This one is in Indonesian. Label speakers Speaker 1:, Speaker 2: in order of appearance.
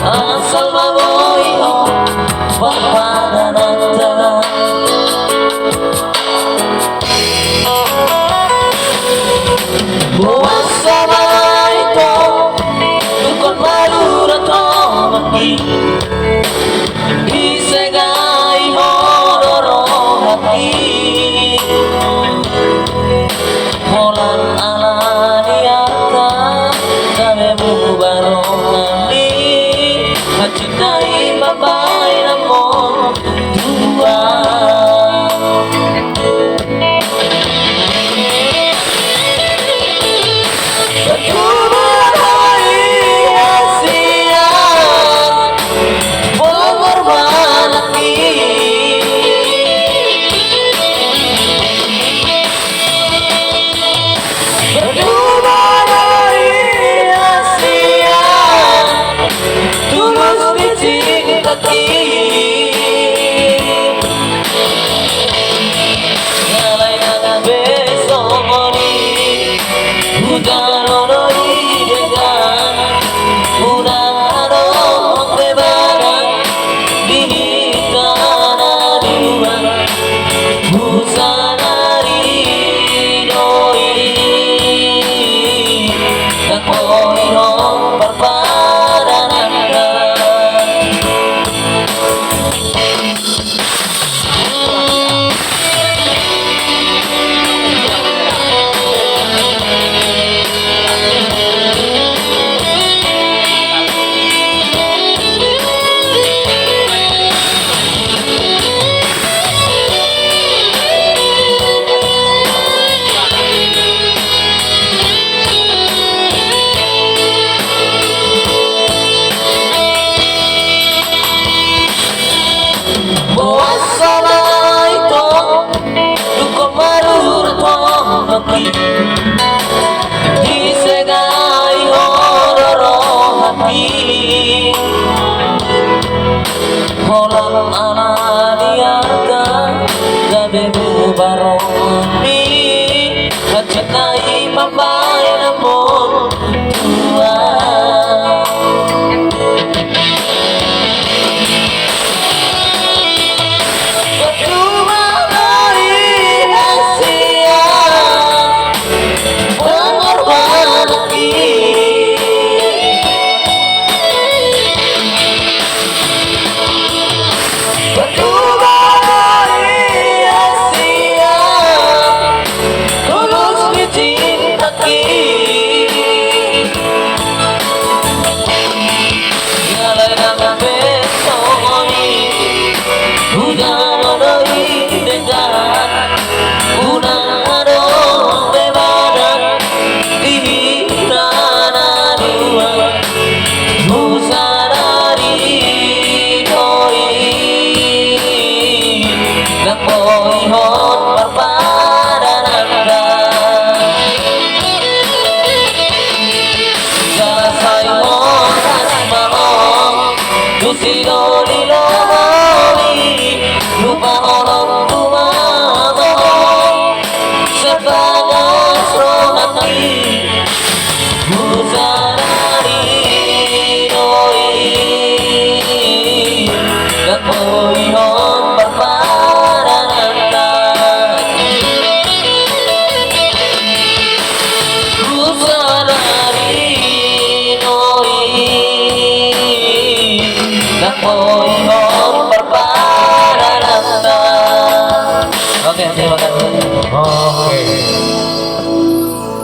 Speaker 1: asal maboyo pagpananagtanan buwas sa mga ito tukol malurato maki isegay hororo hati molan alaniata kami bubarong mencintai babai namun dua berjuang hari Asia pengorban lagi berjuang hari Asia tulus kaki ngalai naga besok moni hujan oroi dengan udang bebaran dinikana dua busanari doi dan koirong perpadanan disegai hororo hati holang alaniata gabe bubaroni mencintai papai namun dua pohon perpadanan selesai monas malong dusido dilomoli lupa olong tumamo sebagai romati busanari doi dan pohon perpadanan pohon perpadanan. Oke, terima kasih.
Speaker 2: Oke.